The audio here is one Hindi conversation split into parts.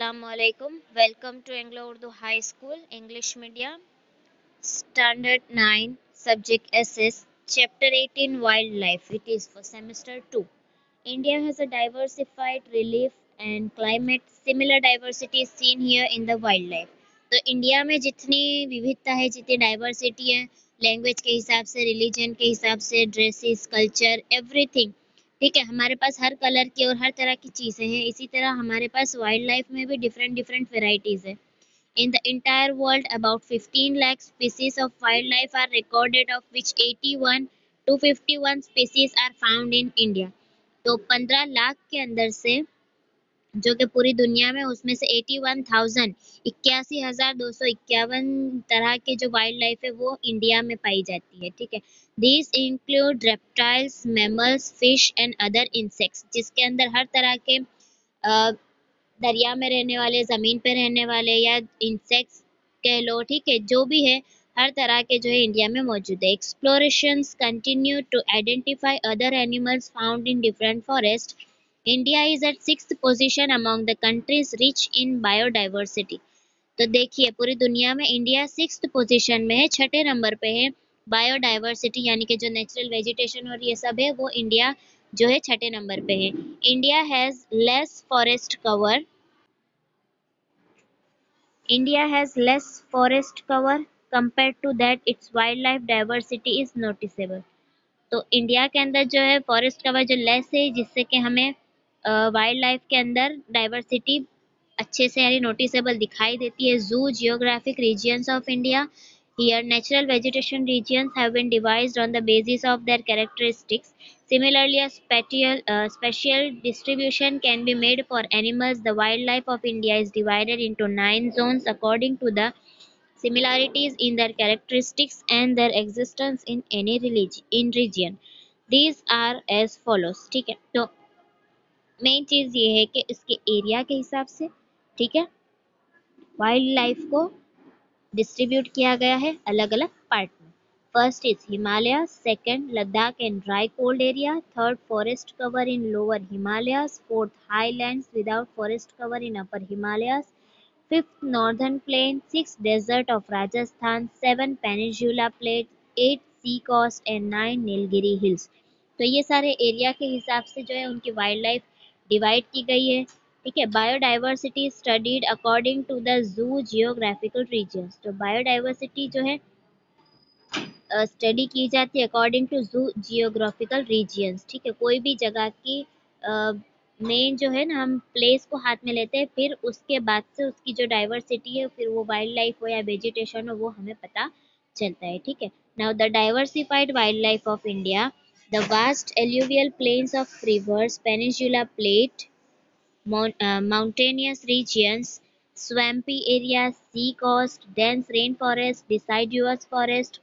Assalamualaikum. Welcome to Anglo Urdu High School English Medium Standard 9 Subject SS Chapter 18 Wildlife. It is for Semester 2. India has a diversified relief and climate. Similar diversity is seen here in the wildlife. तो इंडिया में जितनी विविधता है, जितनी डाइवर्सिटी है, लैंग्वेज के हिसाब से, रिलीजन के हिसाब से, ड्रेसेस, कल्चर, एवरीथिंग, ठीक है। हमारे पास हर कलर की और हर तरह की चीज़ें हैं। इसी तरह हमारे पास वाइल्ड लाइफ में भी डिफरेंट डिफरेंट वेराइटीज़ है। In the entire world, about 15 lakh species of wildlife are recorded, of which 81 to 51 species are found in India. तो 15 लाख के अंदर से जो कि पूरी दुनिया में, उसमें से 81,251 तरह के जो वाइल्ड लाइफ है वो इंडिया में पाई जाती है, ठीक है। These include reptiles, mammals, fish and other insects, जिसके अंदर हर तरह के दरिया में रहने वाले, ज़मीन पे रहने वाले या इंसेक्ट्स कह लो, ठीक है, जो भी है हर तरह के जो है इंडिया में मौजूद है। Explorations continue to identify other animals found in different forest. India is at 6th position among the countries rich in biodiversity. तो देखिए, पूरी दुनिया में इंडिया 6th पोजीशन में है, छठे नंबर पे है। बायोडाइवर्सिटी यानी कि जो नेचुरल वेजिटेशन और ये सब है, वो इंडिया जो है छठे नंबर पे है। India has less forest cover. India has less forest cover. Compared to that, its wildlife diversity is noticeable. तो इंडिया के अंदर जो है फॉरेस्ट कवर जो लेस है, जिससे कि हमें वाइल्ड लाइफ के अंदर डाइवर्सिटी अच्छे से यानी नोटिसेबल दिखाई देती है। जू geographic regions of India, here natural vegetation regions have been devised on the basis of their characteristics. Similarly, a spatial distribution can be made for animals. The wildlife of India is divided into 9 zones according to the similarities in their characteristics and their existence in any region. These are as follows, ठीक है। तो मेन चीज़ ये है कि इसके एरिया के हिसाब से, ठीक है, वाइल्ड लाइफ को डिस्ट्रीब्यूट किया गया है अलग अलग पार्ट में। First is Himalaya, second Ladakh and dry cold area, third forest cover in lower Himalayas, fourth highlands without forest cover in upper Himalayas, fifth northern plain, six desert of Rajasthan, seven peninsula plate, eight sea coast and nine Nilgiri hills. तो ये सारे एरिया के हिसाब से जो है उनकी वाइल्ड लाइफ डिवाइड की गई है, ठीक है। Biodiversity studied according to the zoogeographical regions. तो बायोडाइवर्सिटी जो है स्टडी की जाती है according to zoogeographical regions, ठीक है। कोई भी जगह की मेन जो है ना, हम प्लेस को हाथ में लेते हैं, फिर उसके बाद से उसकी जो डाइवर्सिटी है, फिर वो वाइल्ड लाइफ हो या वेजिटेशन हो, वो हमें पता चलता है, ठीक है। Now the diversified wildlife of India, the vast alluvial plains of rivers, peninsula plate, mountainous regions, swampy areas, sea coast, dense rainforest, deciduous forest,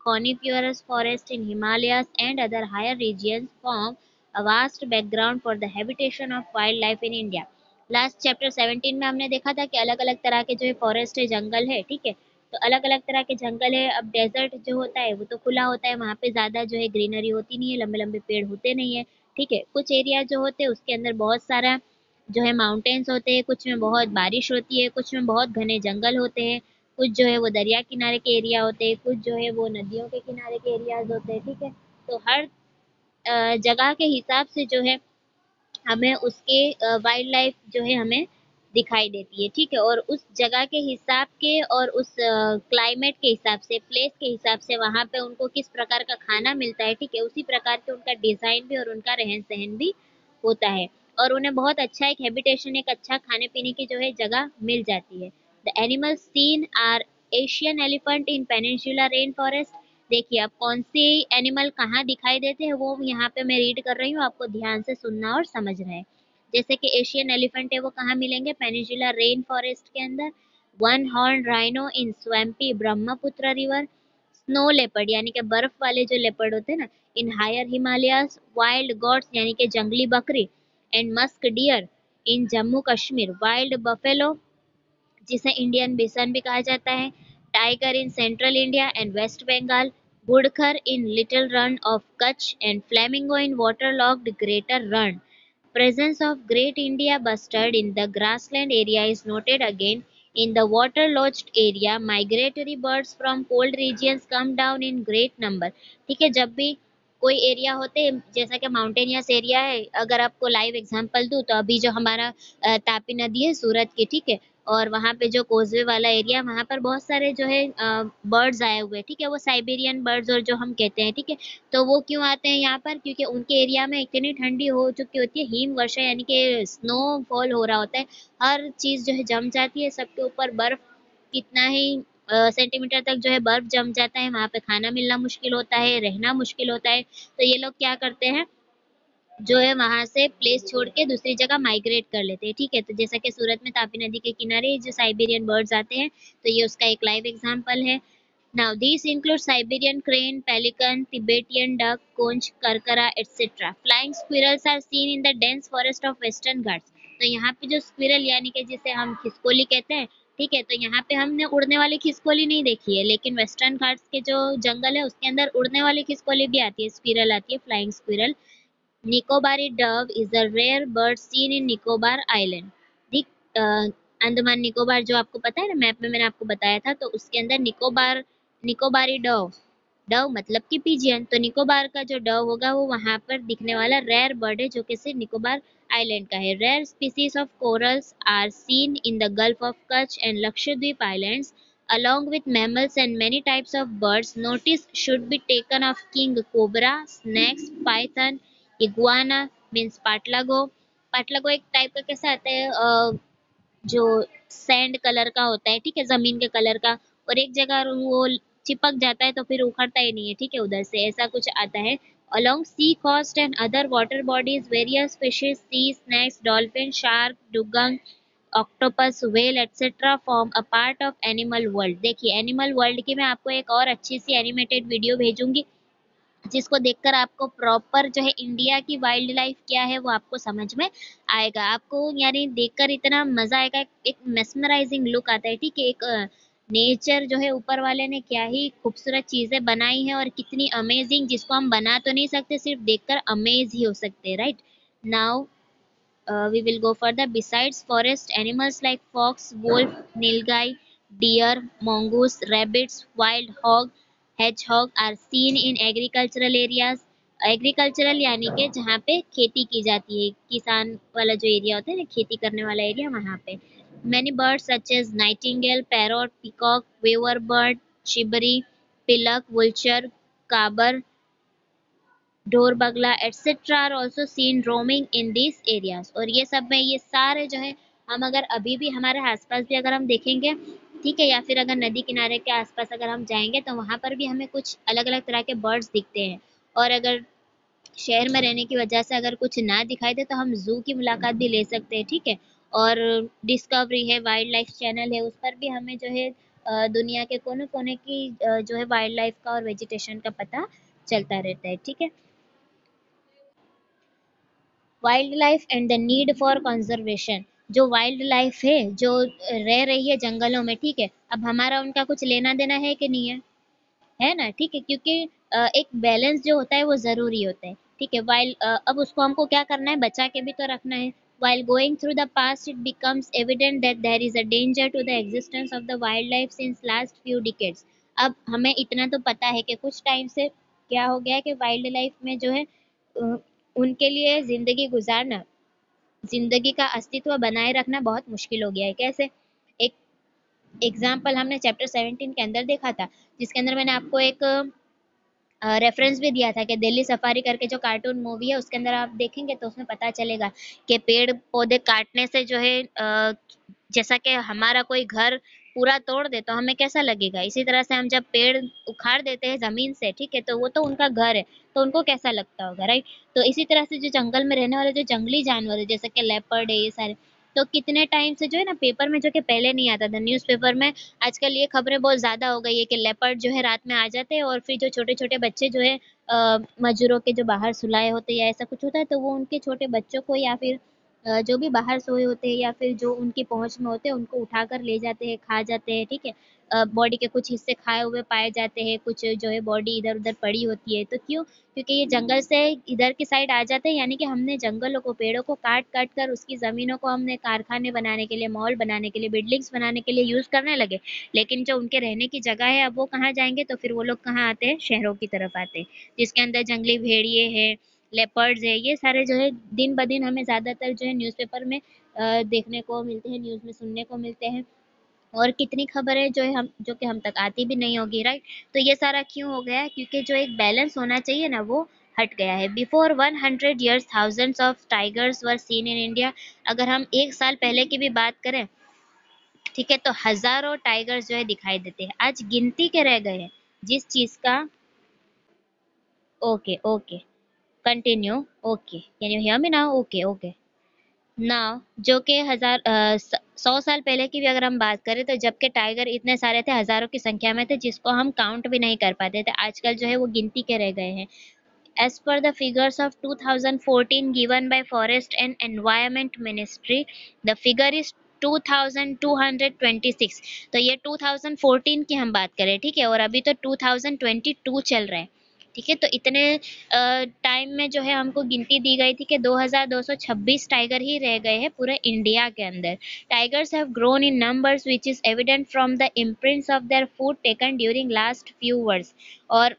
coniferous forest in Himalayas and other higher regions form a vast background for the habitation of wildlife in India. Last chapter 17 में हमने देखा था कि अलग अलग तरह के जो है फॉरेस्ट है, जंगल है, ठीक है। तो अलग अलग तरह के जंगल है। अब डेजर्ट जो होता है वो तो खुला होता है, वहाँ पे ज़्यादा जो है ग्रीनरी होती नहीं है, लंबे लंबे पेड़ होते नहीं है, ठीक है। कुछ एरिया जो होते हैं उसके अंदर बहुत सारा जो है माउंटेन्स होते हैं, कुछ में बहुत बारिश होती है, कुछ में बहुत घने जंगल होते हैं, कुछ जो है वो दरिया किनारे के एरिया होते हैं, कुछ जो है वो नदियों के किनारे के एरियाज होते हैं, ठीक है। तो हर जगह के हिसाब से जो है हमें उसके वाइल्ड लाइफ जो है हमें दिखाई देती है, ठीक है। और उस जगह के हिसाब के और उस क्लाइमेट के हिसाब से, प्लेस के हिसाब से वहाँ पे उनको किस प्रकार का खाना मिलता है, ठीक है, उसी प्रकार के उनका डिज़ाइन भी और उनका रहन सहन भी होता है। और उन्हें बहुत अच्छा एक हैबिटेशन, एक अच्छा खाने पीने की जो है जगह मिल जाती है। The animals seen are Asian elephant in peninsula rain forest. देखिए, अब कौन से एनिमल कहाँ दिखाई देते हैं वो यहाँ पे मैं रीड कर रही हूँ, आपको ध्यान से सुनना और समझना है। जैसे कि एशियन एलिफेंट है, वो कहाँ मिलेंगे? पेनिनसुला रेन फॉरेस्ट के अंदर। One horn rhino in swampy Brahmaputra river. Snow leopard यानी कि बर्फ वाले जो लेपर्ड होते हैं ना, in higher Himalayas. Wild goats यानी कि जंगली बकरी and musk deer in Jammu Kashmir. Wild buffalo जिसे इंडियन बिसन भी कहा जाता है। Tiger in central India and West Bengal. Ghudkhar in little Rann of Kutch and flamingo in water locked greater Rann. presence of great India bustard in the grassland area is noted again. In the waterlogged area, migratory birds from cold regions come down in great number. ठीक है, जब भी कोई एरिया होते हैं जैसा कि माउंटेनियस एरिया है, अगर आपको लाइव एग्जांपल दूं तो अभी जो हमारा तापी नदी है सूरत की, ठीक है, और वहाँ पे जो कोजवे वाला एरिया, वहाँ पर बहुत सारे जो है बर्ड्स आए हुए हैं, ठीक है, वो साइबेरियन बर्ड्स और जो हम कहते हैं, ठीक है। तो वो क्यों आते हैं यहाँ पर? क्योंकि उनके एरिया में इतनी ठंडी हो चुकी होती है, हिम वर्षा यानी कि स्नोफॉल हो रहा होता है, हर चीज़ जो है जम जाती है, सबके ऊपर बर्फ कितना ही सेंटीमीटर तक जो है बर्फ जम जाता है, वहाँ पे खाना मिलना मुश्किल होता है, रहना मुश्किल होता है। तो ये लोग क्या करते हैं, जो है वहां से प्लेस छोड़ के दूसरी जगह माइग्रेट कर लेते हैं, ठीक है। तो जैसा कि सूरत में तापी नदी के किनारे जो साइबेरियन बर्ड्स आते हैं, तो ये उसका एक लाइव एग्जांपल है। Now, these include Siberian crane, pelican, Tibetan duck, conch, karkara, etc. Flying squirrels are seen in the dense forest of Western Ghats. तो यहाँ पे जो स्क्विरल यानी कि जिसे हम खिसकोली कहते हैं, ठीक है, तो यहाँ पे हमने उड़ने वाली खिसकोली नहीं देखी है, लेकिन वेस्टर्न घाट्स के जो जंगल है उसके अंदर उड़ने वाली खिसकोली भी आती है, स्क्विरल आती है, flying squirrel. Nicobari dove is a rare bird seen in Nicobar island. ठीक, अंडमान निकोबार जो आपको पता है ना, मैप में मैंने आपको बताया था, तो उसके अंदर निकोबारी डव, डव मतलब कि पिजियन, तो निकोबार का जो डव होगा वो वहां पर दिखने वाला रेयर बर्ड है, जो कि सिर्फ निकोबार आइलैंड का है। Rare species of corals are seen in the gulf of Kutch and Lakshadweep islands along with mammals and many types of birds. Notice should be taken of king cobra, snakes, python, iguana means patlago. पाटलागो एक टाइप का कैसा आता है, जो सैंड कलर का होता है, ठीक है, जमीन के कलर का, और एक जगह वो चिपक जाता है तो फिर उखड़ता ही नहीं है, ठीक है, उधर से ऐसा कुछ आता है। Along sea coast and other water bodies, various fishes, sea snakes, dolphin, shark, dugong, octopus, whale etcetera form a part of animal world. देखिए एनिमल वर्ल्ड की मैं आपको एक और अच्छी सी एनिमेटेड वीडियो भेजूंगी, जिसको देखकर आपको प्रॉपर जो है इंडिया की वाइल्ड लाइफ क्या है वो आपको समझ में आएगा। आपको यानी देखकर इतना मजा आएगा, एक मेस्मराइजिंग लुक आता है, ठीक है, एक नेचर जो है ऊपर वाले ने क्या ही खूबसूरत चीजें बनाई है, और कितनी अमेजिंग, जिसको हम बना तो नहीं सकते, सिर्फ देखकर अमेज ही हो सकते हैं, right. Now we will go further. Besides forest animals like fox, wolf, nilgai, deer, mongoose, rabbits, wild hog, hedgehog are seen in agricultural areas. Agricultural यानी कि जहाँ पे खेती की जाती है, किसान वाला जो एरिया होता है ना, खेती करने वाला एरिया, वहाँ पे many birds such as nightingale, parrot, peacock, weaver bird, shibari, pilak, vulture, kabar, ढोर बगला etcetera are also seen roaming in this areas. और ये सब में ये सारे जो है, हम अगर अभी भी हमारे आसपास भी अगर हम देखेंगे, ठीक है, या फिर अगर नदी किनारे के आसपास अगर हम जाएंगे तो वहां पर भी हमें कुछ अलग अलग तरह के बर्ड्स दिखते हैं। और अगर शहर में रहने की वजह से अगर कुछ ना दिखाई दे तो हम जू की मुलाकात भी ले सकते हैं, ठीक है। और डिस्कवरी है, वाइल्ड लाइफ चैनल है, उस पर भी हमें जो है दुनिया के कोने कोने की जो है वाइल्ड लाइफ का और वेजिटेशन का पता चलता रहता है, ठीक है। Wild life and the need for conservation. जो वाइल्ड लाइफ है जो रह रही है जंगलों में, ठीक है, अब हमारा उनका कुछ लेना देना है कि नहीं है ना, ठीक है, क्योंकि एक बैलेंस जो होता है वो जरूरी होता है, ठीक है। वाइल अब उसको हमको क्या करना है, बचा के भी तो रखना है। while going through the past it becomes evident that there is a danger to the existence of the wildlife since last few decades। अब हमें इतना तो पता है कि कुछ टाइम से क्या हो गया है कि वाइल्ड लाइफ में जो है उनके लिए जिंदगी गुजारना, जिंदगी का अस्तित्व बनाए रखना बहुत मुश्किल हो गया है। कैसे? एक एग्जाम्पल हमने चैप्टर 17 के अंदर देखा था, जिसके अंदर मैंने आपको एक रेफरेंस भी दिया था कि दिल्ली सफारी करके जो कार्टून मूवी है उसके अंदर आप देखेंगे तो उसमें पता चलेगा कि पेड़ पौधे काटने से जो है जैसा कि हमारा कोई घर पूरा तोड़ दे तो हमें कैसा लगेगा, इसी तरह से हम जब पेड़ उखाड़ देते हैं जमीन से, ठीक है, तो वो तो उनका घर है, तो उनको कैसा लगता होगा, राइट। तो इसी तरह से जो जंगल में रहने वाले जो जंगली जानवर है, जैसे कि लेपर्ड है, ये सारे, तो कितने टाइम से जो है ना पेपर में, जो कि पहले नहीं आता था, न्यूज़पेपर में आजकल ये खबरें बहुत ज्यादा हो गई है कि लेपर्ड जो है रात में आ जाते हैं, और फिर जो छोटे छोटे बच्चे जो है मजदूरों के जो बाहर सुलाए होते हैं या ऐसा कुछ होता है, तो वो उनके छोटे बच्चों को या फिर जो भी बाहर सोए होते हैं या फिर जो उनकी पहुंच में होते हैं उनको उठाकर ले जाते हैं, खा जाते हैं, ठीक है। बॉडी के कुछ हिस्से खाए हुए पाए जाते हैं, कुछ जो है बॉडी इधर उधर पड़ी होती है। तो क्यों? क्योंकि ये जंगल से इधर की साइड आ जाते हैं, यानी कि हमने जंगलों को, पेड़ों को काट काट कर उसकी जमीनों को हमने कारखाने बनाने के लिए, मॉल बनाने के लिए, बिल्डिंग्स बनाने के लिए यूज करने लगे। लेकिन जो उनके रहने की जगह है अब वो कहाँ जाएंगे? तो फिर वो लोग कहाँ आते हैं? शहरों की तरफ आते हैं, जिसके अंदर जंगली भेड़िए हैं, लेपर्ड्स है, ये सारे जो है दिन ब दिन हमें ज्यादातर जो है न्यूज़पेपर में देखने को मिलते हैं, न्यूज़ में सुनने को मिलते हैं। और कितनी खबर है जो है हम, जो कि हम तक आती भी नहीं होगी, राइट। तो ये सारा क्यों हो गया है? क्योंकि जो एक बैलेंस होना चाहिए ना, वो हट गया है। Before 100 years thousands of tigers were seen in India. अगर हम 1 साल पहले की भी बात करें, ठीक है, तो हजारों टाइगर्स जो है दिखाई देते हैं। आज गिनती के रह गए हैं जिस चीज का। Okay okay, continue. Okay, can you hear me now? Okay okay. Now जो कि 100 साल पहले की भी अगर हम बात करें, तो जबकि टाइगर इतने सारे थे, हजारों की संख्या में थे, जिसको हम काउंट भी नहीं कर पाते थे, आजकल जो है वो गिनती के रह गए हैं। As per the figures of 2014 given by Forest and Environment Ministry, the figure is 2226। तो ये 2014 की हम बात करें, ठीक है, और अभी तो 2022 चल रहा है, ठीक है। तो इतने टाइम में जो है हमको गिनती दी गई थी कि 2226 टाइगर ही रह गए हैं पूरे इंडिया के अंदर। Tigers have grown in numbers which is evident from the imprints of their food taken during last few words. और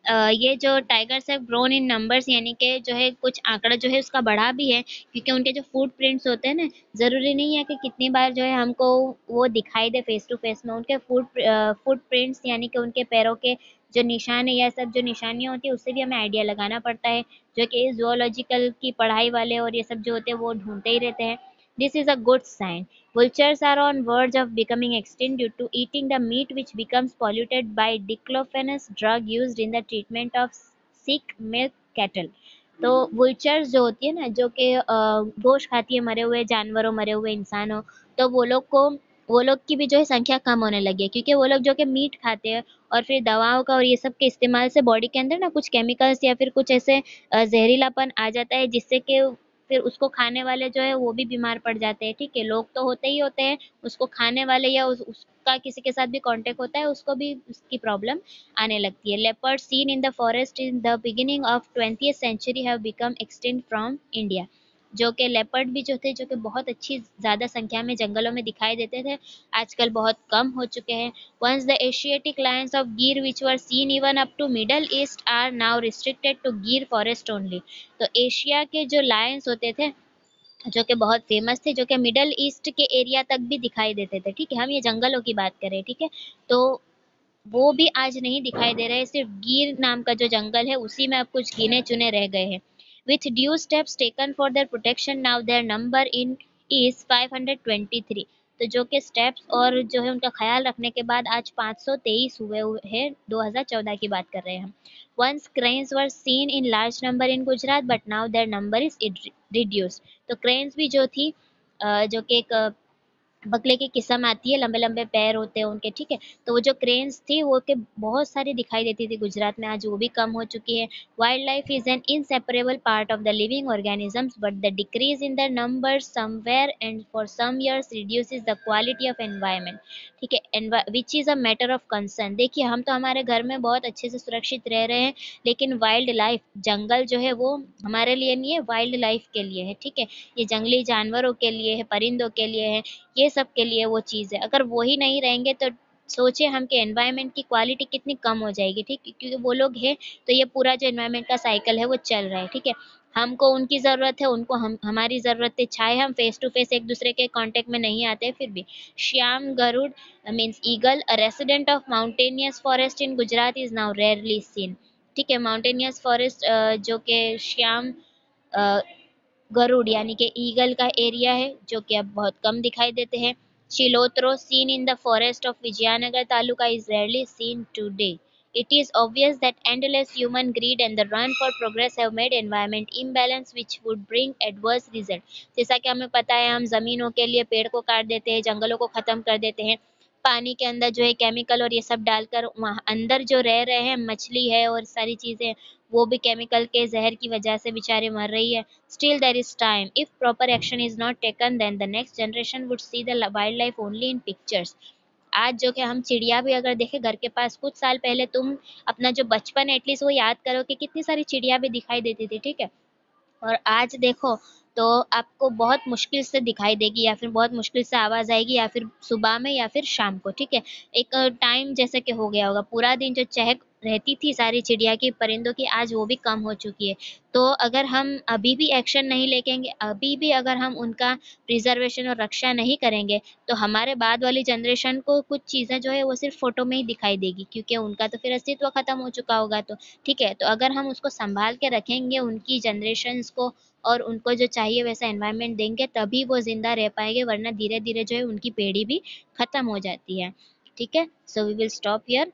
ये जो tigers have grown in numbers, यानी कि जो है कुछ आंकड़ा जो है उसका बढ़ा भी है, क्योंकि उनके जो फुट प्रिंट्स होते हैं ना, ज़रूरी नहीं है कि कितनी बार जो है हमको वो दिखाई दे फेस टू फेस में। उनके फुट प्रिंट्स यानी कि उनके पैरों के जो निशान है, या सब जो निशानियाँ होती है, उससे भी हमें आइडिया लगाना पड़ता है, जो कि जूलॉजिकल की पढ़ाई वाले और ये सब जो होते हैं वो ढूंढते ही रहते हैं। This is a good sign. Vultures are on verge of becoming extinct due to eating the meat which becomes polluted by diclofenac drug used in the treatment of sick milk cattle। तो वुल्चर्स जो होती है ना, जो कि गोश्त खाती है, मरे हुए जानवरों, मरे हुए इंसानों, तो वो लोग की भी जो है संख्या कम होने लगी है, क्योंकि वो लोग जो कि मीट खाते हैं और फिर दवाओं का और ये सब के इस्तेमाल से बॉडी के अंदर ना कुछ केमिकल्स या फिर कुछ ऐसे जहरीलापन आ जाता है, जिससे कि फिर उसको खाने वाले जो है वो भी बीमार पड़ जाते हैं, ठीक है। लोग तो होते ही होते हैं, उसको खाने वाले या उसका किसी के साथ भी कांटेक्ट होता है, उसको भी उसकी प्रॉब्लम आने लगती है। Leopard scene in the forest in the beginning of 20th century have become extinct from India. जो कि लेपर्ड भी जो थे, जो कि बहुत अच्छी ज़्यादा संख्या में जंगलों में दिखाई देते थे, आजकल बहुत कम हो चुके हैं। Once the Asiatic lions of Gir which were seen even up to middle east are now restricted to Gir forest only. तो एशिया के जो लायंस होते थे, जो कि बहुत फेमस थे, जो कि मिडल ईस्ट के एरिया तक भी दिखाई देते थे, ठीक है, हम ये जंगलों की बात करें, ठीक है। तो वो भी आज नहीं दिखाई दे रहे, सिर्फ गिर नाम का जो जंगल है उसी में अब कुछ गिने चुने रह गए हैं। With due steps taken for their protection now their number in is 523। तो जो कि स्टेप्स और जो है उनका ख्याल रखने के बाद आज 523 हुए हैं, 2014 की बात कर रहे हैं हम। Once cranes were seen in large number in Gujarat but now their number is reduced. तो क्रेन्स भी जो थी, जो कि एक बगले की किस्म आती है, लंबे लंबे पैर होते हैं उनके, ठीक है। तो वो जो क्रेन्स थी वो के बहुत सारी दिखाई देती थी गुजरात में, आज वो भी कम हो चुकी है। Wildlife is an inseparable part of the living organisms but the decrease in the number somewhere and for some years reduces the quality of environment, ठीक है, which is a matter of concern. देखिए, हम तो हमारे घर में बहुत अच्छे से सुरक्षित रह रहे हैं, लेकिन वाइल्ड लाइफ, जंगल जो है वो हमारे लिए नहीं है, वाइल्ड लाइफ के लिए है, ठीक है। ये जंगली जानवरों के लिए है, परिंदों के लिए है, ये सब के लिए वो चीज़ है। अगर वो ही नहीं रहेंगे तो सोचे हम कि एनवायरनमेंट की क्वालिटी कितनी कम हो जाएगी, ठीक है, क्योंकि वो लोग हैं, तो ये पूरा जो एनवायरनमेंट का साइकिल है वो चल रहा है, ठीक है। हमको उनकी ज़रूरत है, उनको हमारी ज़रूरत है, चाहे हम फेस टू फेस एक दूसरे के कांटेक्ट में नहीं आते फिर भी। श्याम गरुड़ means eagle, a resident of mountainous forest in Gujarat is now rarely seen, ठीक है। माउंटेनियस फॉरेस्ट जो कि श्याम गरुड़ यानी कि ईगल का एरिया है, जो कि अब बहुत कम दिखाई देते हैं। Chilotro seen in the forest of Vijaynagar taluka is rarely seen today. It is obvious that endless human greed and the run for progress have made environment imbalance which would bring adverse result। जैसा कि हमें पता है, हम जमीनों के लिए पेड़ को काट देते हैं, जंगलों को खत्म कर देते हैं, पानी के अंदर जो है केमिकल और ये सब डालकर वहाँ अंदर जो रह रहे हैं, मछली है और सारी चीज़ें, वो भी केमिकल के जहर की वजह से बेचारे मर रही है। Still there is time, if proper action is not taken then the next generation would see the wildlife only in pictures. आज जो कि हम चिड़िया भी अगर देखें घर के पास, कुछ साल पहले तुम अपना जो बचपन है एटलीस्ट वो याद करो कि कितनी सारी चिड़िया भी दिखाई देती थी, ठीक है। और आज देखो तो आपको बहुत मुश्किल से दिखाई देगी, या फिर बहुत मुश्किल से आवाज आएगी, या फिर सुबह में या फिर शाम को, ठीक है। एक टाइम जैसे कि हो गया होगा पूरा दिन जो चहक रहती थी सारी चिड़िया की, परिंदों की, आज वो भी कम हो चुकी है। तो अगर हम अभी भी एक्शन नहीं लेंगे, अभी भी अगर हम उनका प्रिजर्वेशन और रक्षा नहीं करेंगे, तो हमारे बाद वाली जनरेशन को कुछ चीज़ें जो है वो सिर्फ फोटो में ही दिखाई देगी, क्योंकि उनका तो फिर अस्तित्व खत्म हो चुका होगा। तो ठीक है, तो अगर हम उसको संभाल के रखेंगे उनकी जनरेशन्स को, और उनको जो चाहिए वैसा एनवायरनमेंट देंगे, तभी वो ज़िंदा रह पाएँगे, वरना धीरे-धीरे जो है उनकी पीढ़ी भी ख़त्म हो जाती है। ठीक है? So we will stop here.